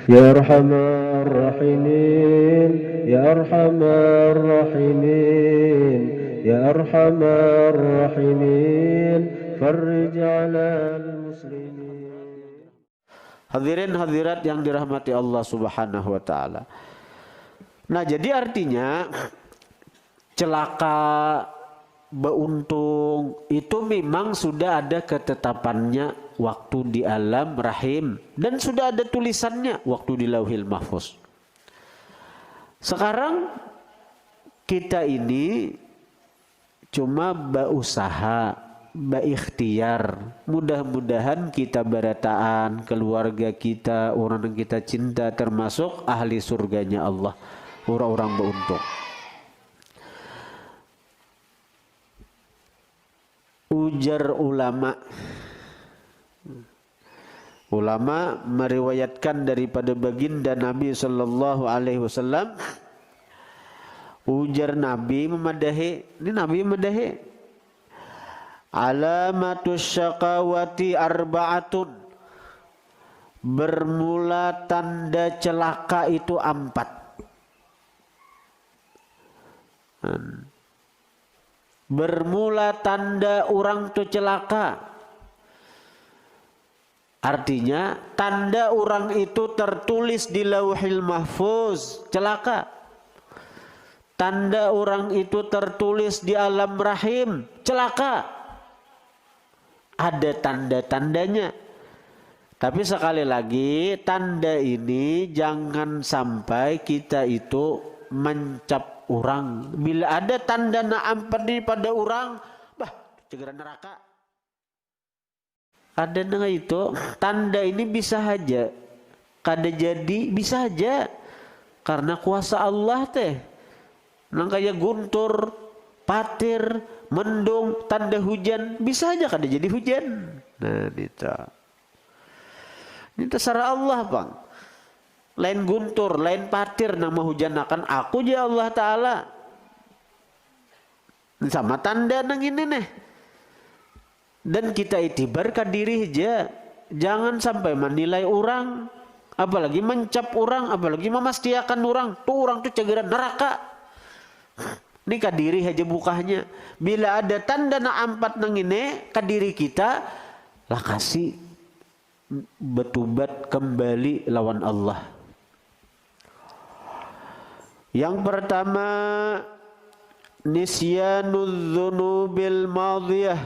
Ya Arhamar Rahimin, Ya Arhamar Rahimin, Ya Arhamar Rahimin, farrij 'alal muslimin. Hadirin hadirat yang dirahmati Allah Subhanahu wa taala. Nah, jadi artinya celaka, beuntung itu memang sudah ada ketetapannya waktu di alam rahim dan sudah ada tulisannya waktu di Lauhil Mahfuz. Sekarang kita ini cuma berusaha, berikhtiar. Mudah-mudahan kita berataan, keluarga kita, orang yang kita cinta termasuk ahli surganya Allah, orang-orang beruntung. Ujar ulama meriwayatkan daripada baginda Nabi sallallahu alaihi wasallam, ujar Nabi memadahi, ini Nabi memadahi, alamatus syaqawati arba'atun, bermula tanda celaka itu 4. Bermula tanda orang tu celaka, artinya tanda orang itu tertulis di Lauhil Mahfuz, celaka. Tanda orang itu tertulis di alam rahim, celaka. Ada tanda-tandanya. Tapi sekali lagi, tanda ini jangan sampai kita itu mencap orang. Bila ada tanda na'ampani pada orang, bah, segera neraka. Ada dengan itu, tanda ini bisa saja kada jadi, bisa saja karena kuasa Allah teh. Nang kaya guntur, patir, mendung, tanda hujan, bisa aja kada jadi hujan. Nah, ini terserah Allah, Bang. Lain guntur, lain patir nama hujan akan aku je Allah Ta'ala. Sama tanda nang ini nih. Dan kita itibarkan diri aja. Jangan sampai menilai orang. Apalagi mencap orang, apalagi memastiakan orang. Tuh orang tuh cegeran neraka. Ini kadiri aja bukahnya. Bila ada tanda na 4 nang ini, kadiri kita lah kasih betubat kembali lawan Allah. Yang pertama, nisyanud dzunubil madiyah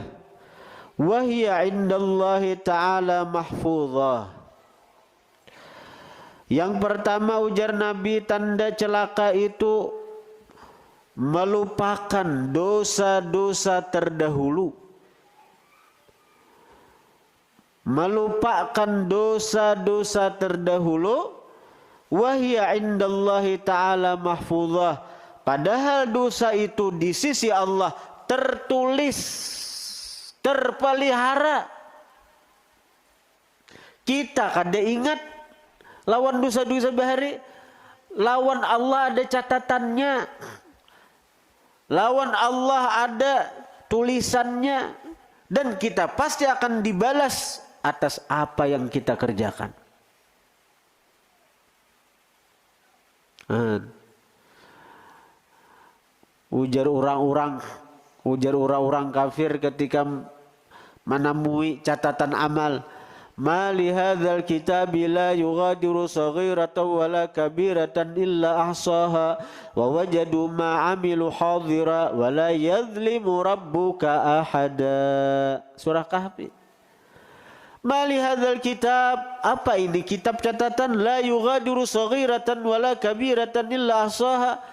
wa hiya 'indallahi ta'ala mahfuzah. Yang pertama ujar Nabi, tanda celaka itu melupakan dosa-dosa terdahulu. Melupakan dosa-dosa terdahulu. Wahya indallahi ta'ala mahfuzah. Padahal dosa itu di sisi Allah tertulis, terpelihara. Kita kada ingat lawan dosa-dosa bahari. Lawan Allah ada catatannya. Lawan Allah ada tulisannya. Dan kita pasti akan dibalas atas apa yang kita kerjakan. Ujar orang-orang kafir ketika menemui catatan amal, ma li hadzal kitabi la yughadiru saghiratan wala kabiratan illa ahsaha wa wajadu ma amilu hadira wa la yadhlimu rabbuka ahada. Surah Kahfi. Mali hadzal kitab, apa ini kitab catatan, la yughadiru saghiratan wala kabiratan illa ahsaha.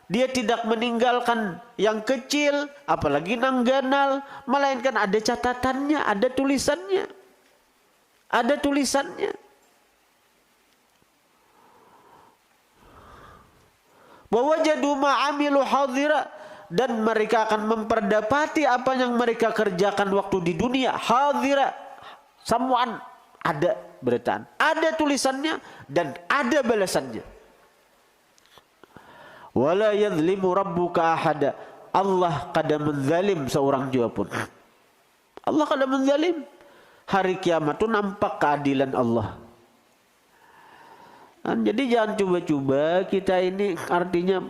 Dia tidak meninggalkan yang kecil apalagi nang ganal, melainkan ada catatannya, ada tulisannya. Ada tulisannya. Wa wajadu ma amilu hadira, dan mereka akan memperdapati apa yang mereka kerjakan waktu di dunia. Hadira, samuan, ada beritaan, ada tulisannya dan ada balasannya. Wala yadhlimu rabbuka ahada. Allah kada menzalim seorang jua pun. Allah kada menzalim. Hari kiamat itu nampak keadilan Allah. Jadi jangan coba-coba kita ini artinya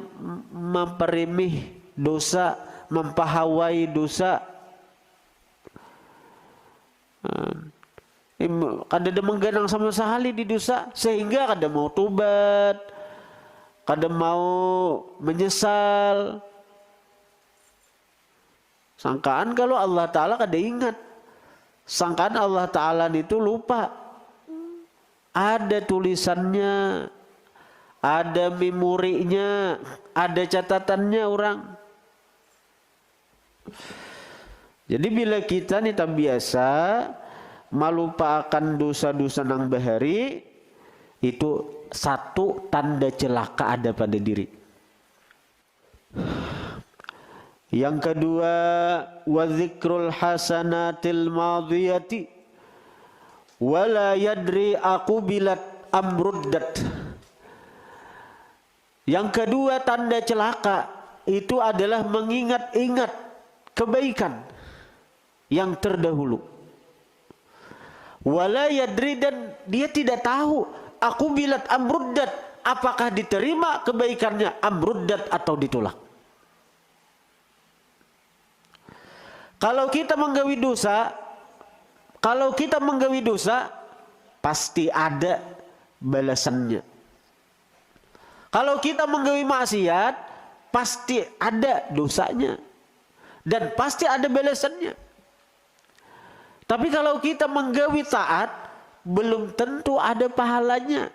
memperemeh dosa, mempahawai dosa. Kada menggenang sama sekali di dosa sehingga kada mau tobat, kada mau menyesal. Sangkaan kalau Allah Ta'ala kada ingat. Sangkaan Allah Ta'ala itu lupa. Ada tulisannya, ada memorinya, ada catatannya orang. Jadi bila kita nih tak biasa melupakan dosa-dosa nang bahari, itu satu tanda celaka ada pada diri. Yang kedua, wa dzikrul hasanatil madiyati wala yadri aqubilat amruddat. Yang kedua tanda celaka itu adalah mengingat-ingat kebaikan yang terdahulu. Wala yadri, dan dia tidak tahu aqubilat amruddat, apakah diterima kebaikannya amruddat atau ditolak. Kalau kita menggawi dosa, pasti ada balasannya. Kalau kita menggawi maksiat, pasti ada dosanya dan pasti ada balasannya. Tapi kalau kita menggawi taat, belum tentu ada pahalanya.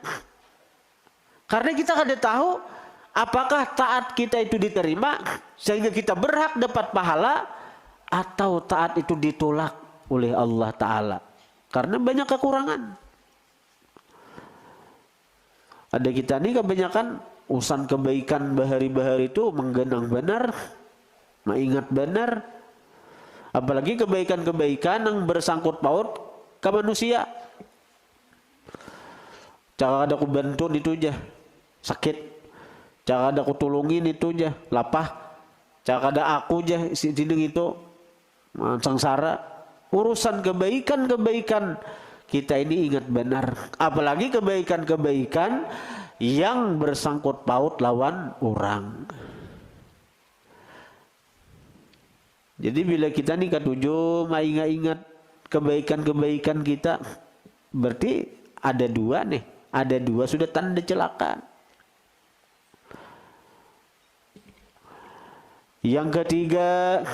Karena kita kada tahu apakah taat kita itu diterima sehingga kita berhak dapat pahala, atau taat itu ditolak oleh Allah Ta'ala karena banyak kekurangan. Ada kita nih kebanyakan urusan kebaikan bahari-bahari itu menggenang benar, mengingat benar, apalagi kebaikan-kebaikan yang bersangkut paut ke manusia. Cara ada aku bantu itu aja sakit, cara ada aku tulungin itu aja lapah, cara ada aku aja sini itu sengsara. Urusan kebaikan-kebaikan kita ini ingat benar, apalagi kebaikan-kebaikan yang bersangkut paut lawan orang. Jadi bila kita nih ketujuh ingat kebaikan-kebaikan kita, berarti ada dua nih, ada dua sudah tanda celaka. Yang ketiga,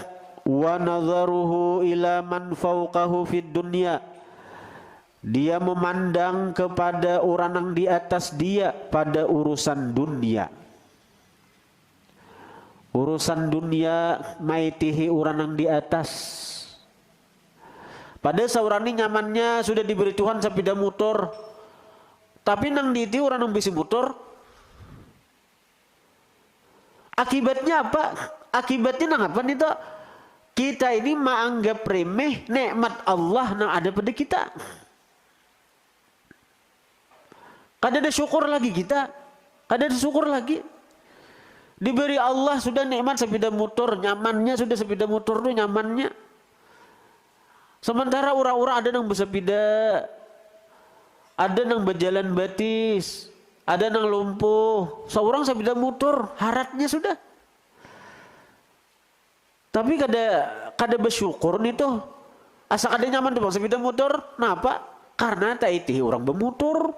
wa nadharuhu ila man fawqahu fid dunya, dia memandang kepada orang yang di atas dia pada urusan dunia. Urusan dunia maitihi orang yang di atas. Pada seorang ini nyamannya sudah diberi Tuhan sepeda motor, tapi nang diti orang yang bisi motor. Akibatnya apa? Akibatnya nang apa nih toh? Kita ini menganggap remeh nikmat Allah yang ada pada kita. Kada ada syukur lagi kita. Kada ada syukur lagi. Diberi Allah sudah nikmat sepeda motor, nyamannya sudah sepeda motor itu nyamannya. Sementara orang-orang ada yang bersepeda, ada yang berjalan batis, ada yang lumpuh. Seorang sepeda motor, haratnya sudah. Tapi kada bersyukur nih tuh. Asa kada nyaman tuh bang sepeda motor. Kenapa? Karena tak itihi orang bermotor.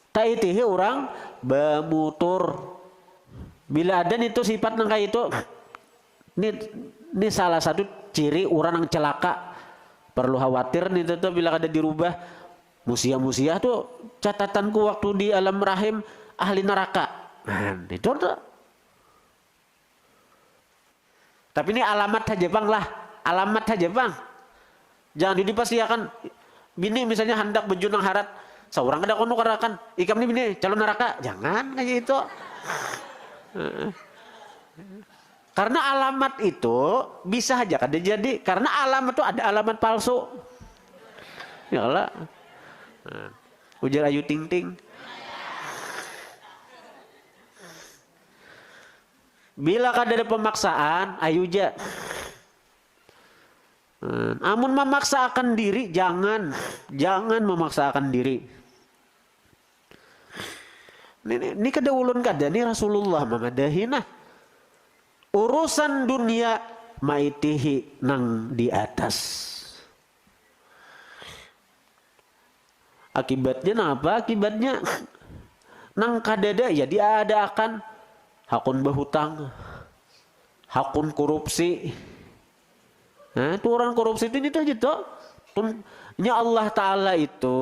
Tak itihi orang bermotor. Bila ada nih tuh sifat nang kayak itu, ini salah satu ciri orang yang celaka. Perlu khawatir nih tuh bila kada dirubah. Musia-musia tuh catatanku waktu di alam rahim ahli neraka. Nah, itu tuh. Tapi ini alamat saja bang lah, alamat saja bang. Jangan pasti akan bini misalnya hendak berjunang harat, seorang ada kono karakan, ikam ini bini calon neraka, jangan kayak itu. Karena alamat itu bisa aja kada jadi, karena alamat itu ada alamat palsu. Ya Allah, ujar Ayu Ting Ting. Bila kada ada pemaksaan, ayo ja. Amun memaksakan diri, jangan memaksakan diri. Ini kada ulun kada ni Rasulullah mamadahina. Urusan dunia maitihi nang di atas. Akibatnya apa? Akibatnya nang kadada ya diadakan hakun berhutang, hakun korupsi. Nah, itu orang korupsi itu aja toh. Nya Allah Ta'ala itu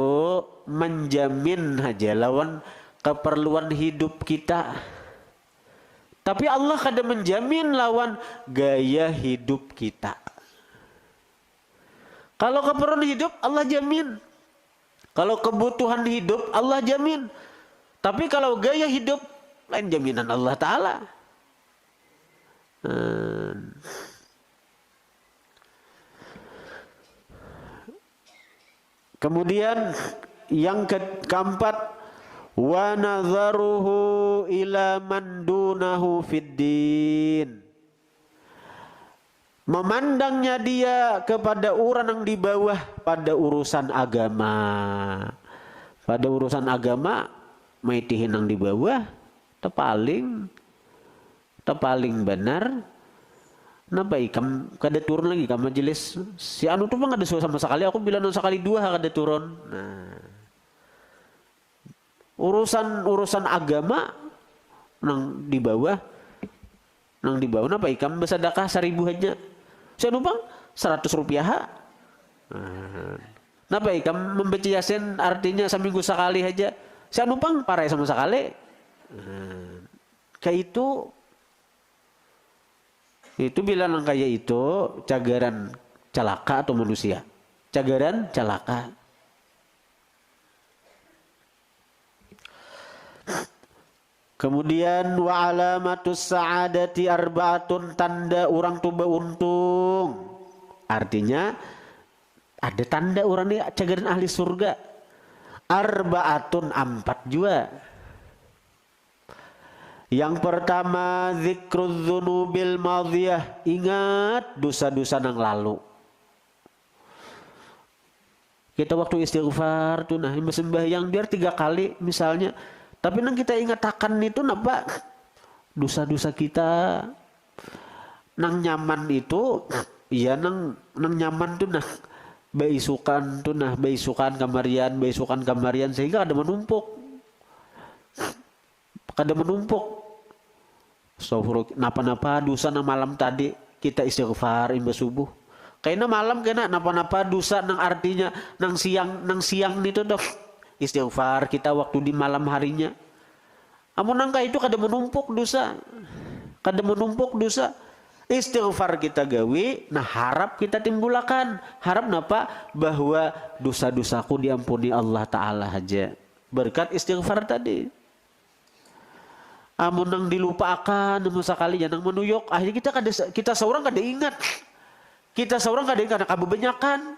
menjamin aja lawan keperluan hidup kita. Tapi Allah kada menjamin lawan gaya hidup kita. Kalau keperluan hidup Allah jamin. Kalau kebutuhan hidup Allah jamin. Tapi kalau gaya hidup lain jaminan Allah Ta'ala. Kemudian yang keempat, wa nadharuhu ila man dunahu fiddin. Memandangnya dia kepada orang yang di bawah pada urusan agama. Pada urusan agama, maitihin yang di bawah, tepaling benar. Napa ikam kada turun lagi ke majelis si anu tuh mah kada sama sekali, aku bilang sekali dua kada turun. Nah, urusan agama nang di bawah napa ikam bersedekah 1.000 aja si anu bang 100 rupiah. Napa ikam membaca yasin artinya seminggu sekali aja si anu bang parai sama sekali. Kayak itu bilang kayak itu cagaran celaka atau manusia. Cagaran celaka. Kemudian wa alamatus sa'adati arba'atun, tanda orang tuh beruntung. Artinya ada tanda orang ini cagaran ahli surga. Arba'atun 4 juga. Yang pertama zikruz dzunubil madhiyah, ingat dosa-dosa yang lalu. Kita waktu istighfar tuh nah sembahyang biar 3 kali misalnya, tapi nang kita ingatkan itu napa dosa-dosa kita nang nyaman itu iya nang nyaman tuh nah baisukan kamarian sehingga ada menumpuk. Napa-napa dosa na malam tadi kita istighfar imba subuh. Kayaknya malam kena napa-napa dosa nang artinya nang siang itu dok istighfar kita waktu di malam harinya. Amun nangka itu kada menumpuk dosa. Istighfar kita gawe, nah harap kita timbulakan. Harap napa? Bahwa dosa-dosaku diampuni Allah Ta'ala aja. Berkat istighfar tadi. Amun nang dilupakan sekali nang menuyuk, akhirnya kita seorang kada ingat. Kita seorang kada ingat kebanyakan.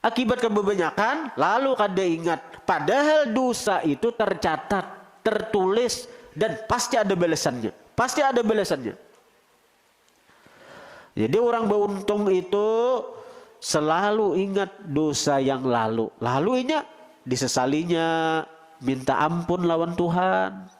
Akibat kebanyakan lalu kada ingat. Padahal dosa itu tercatat, tertulis dan pasti ada balasannya. Jadi orang beruntung itu selalu ingat dosa yang lalu. Lalunya disesalinya, minta ampun lawan Tuhan.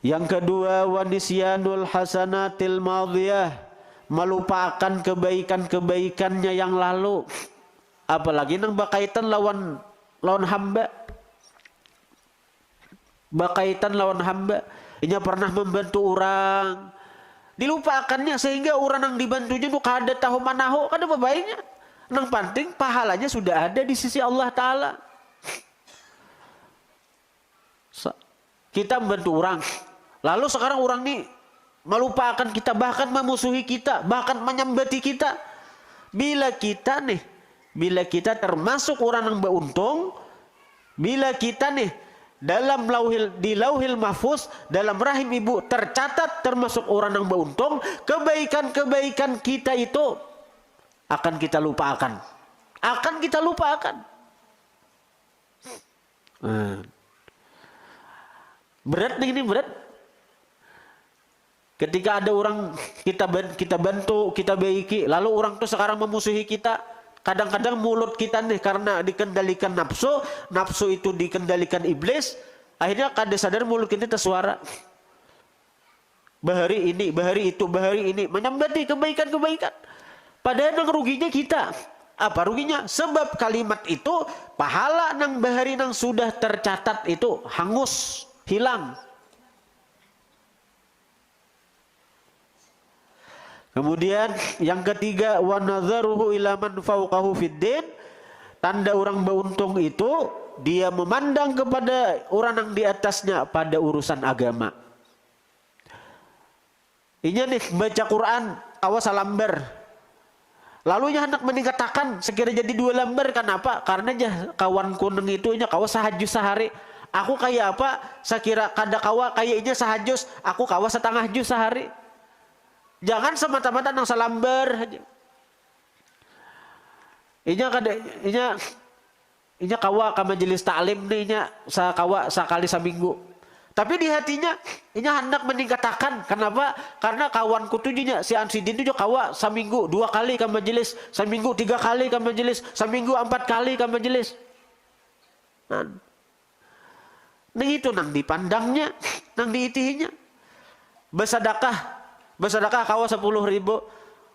Yang kedua, wanisyanul hasanatil madhiyah, melupakan kebaikan-kebaikannya yang lalu. Apalagi nang berkaitan lawan hamba. Inya pernah membantu orang, dilupakannya sehingga orang yang dibantunya itu kada tahu manaho, kada baiknya. Nang penting pahalanya sudah ada di sisi Allah Ta'ala. Kita membantu orang, lalu sekarang orang ini melupakan kita, bahkan memusuhi kita, bahkan menyambati kita. Bila kita termasuk orang yang beruntung, bila kita nih di lauhil mahfuz, dalam rahim ibu tercatat termasuk orang yang beruntung, kebaikan-kebaikan kita itu akan kita lupakan. Berat nih, ini berat. Ketika ada orang kita bantu, kita baiki, lalu orang tuh sekarang memusuhi kita, Kadang-kadang mulut kita nih karena dikendalikan nafsu, nafsu itu dikendalikan iblis, akhirnya kada sadar mulut kita tersuara. Bahari ini, bahari itu, bahari ini, menyambati kebaikan-kebaikan. Padahal yang ruginya kita. Apa ruginya? Sebab kalimat itu, pahala nang bahari nang sudah tercatat itu hangus, hilang. Kemudian yang ketiga, wa nadzaruhu ila man fawqahu fiddin. Tanda orang beruntung itu dia memandang kepada orang yang di atasnya pada urusan agama. Ini nih baca Quran awas lambar. Lalu hendak meningkatkan sekira jadi 2 lembar. Kenapa? Karena kawan kuneng itu kawa sahajus sehari. Aku kayak apa? Sekira kada kawa kayaknya sahajus, aku kawa setengah jus sehari. Jangan semata-mata nang salambar aja. Inya kawa ka majelis taklim nih inya kawa sekali seminggu. Tapi di hatinya inya hendak meningkatkan. Kenapa? Karena kawanku tuh si Ansidin tuh kawa seminggu 2 kali ke majelis, seminggu 3 kali ke majelis, seminggu 4 kali ke majelis. Nah itu nang dipandangnya, nang diitihinya. Bersedekah kawa 10.000.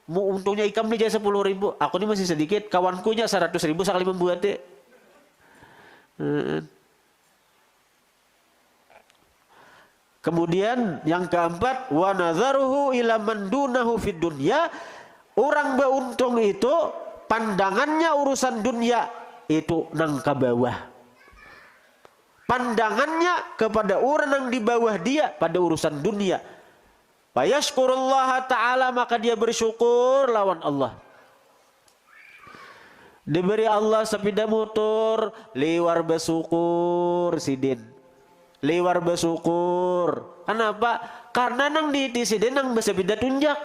Untungnya ikam nih jadi 10.000. Aku ini masih sedikit. Kawanku nya 100.000 sekali membuatnya. Kemudian yang keempat, wa nadzaruhu ila man dunahu fid dunya. Orang beruntung itu pandangannya urusan dunia itu nang ke bawah. Pandangannya kepada orang yang di bawah dia pada urusan dunia. Fayashkurullaha ta'ala, maka dia bersyukur lawan Allah. Diberi Allah sepeda motor, liwar bersyukur sidin. Liwar bersyukur. Kenapa? Karena nang di sidin nang bersepeda tunjak.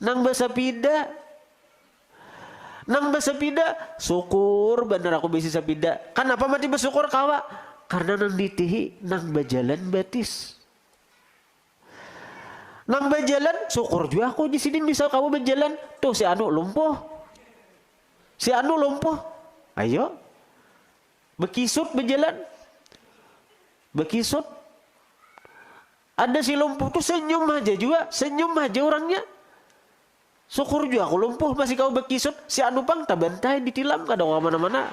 Nang bersepeda. Nang bersepeda, syukur bener aku bisa sepeda. Kenapa mati bersyukur kawa? Karena nang ditihi nang berjalan batis. Nang berjalan, syukur juga aku di sini bisa kamu berjalan. Tuh si Anu lumpuh. Si Anu lumpuh. Ayo. Bekisut berjalan. Bekisut. Ada si lumpuh tuh senyum aja juga. Senyum aja orangnya. Syukur juga aku lumpuh masih kau bekisut. Si Anu pang tabantai ditilam kada mana-mana.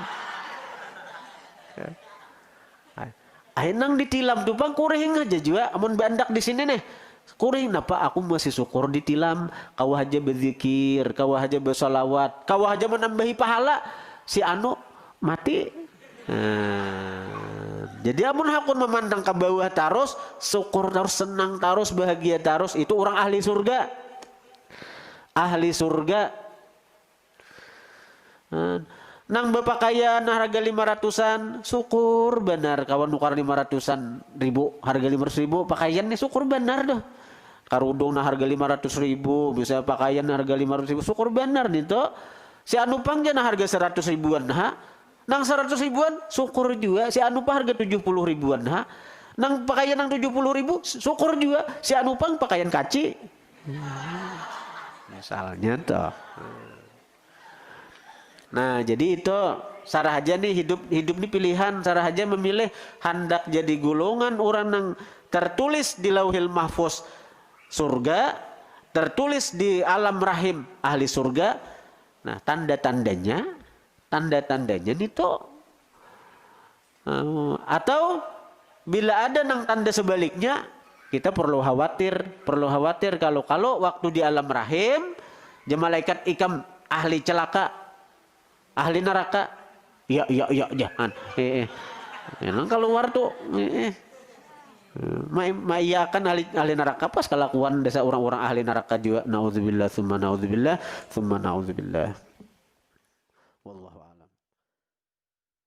Ayo nang ditilam tuh pang kuring aja juga. Amun bandak di sini nih. Kuring napa aku masih syukur ditilam, kau aja berzikir, kau aja bersolawat, kau aja menambahi pahala. Si Anu mati. Jadi amun hakun memandang ke bawah terus, syukur terus, senang terus, bahagia terus, itu orang ahli surga. Ahli surga. Nang berpakaian harga 500-an, syukur benar. Kawan nukar 500-an ribu, harga 500.000, pakaian nih syukur benar dah. Karudung nah harga 500.000, bisa pakaian harga 500.000, syukur benar nih toh. Si Anu pang nah harga 100.000-an ha. Nang 100.000-an syukur juga. Si Anu pang harga 70.000-an ha. Nang pakaian nang 70.000 syukur juga. Si Anu pang pakaian kaci. Misalnya toh. Nah jadi itu sarah aja nih hidup ini pilihan. Sarah aja memilih hendak jadi golongan orang yang tertulis di Lauhil Mahfuz surga, tertulis di alam rahim ahli surga. Nah tanda-tandanya itu atau bila ada nang tanda sebaliknya, kita perlu khawatir kalau waktu di alam rahim malaikat ikam ahli celaka, ahli neraka, ya jangan. Yang keluar tuh, maiyakan ahli neraka pas kelakuan desa orang-orang ahli neraka juga. Naudzubillah, tsumma naudzubillah, tsumma naudzubillah.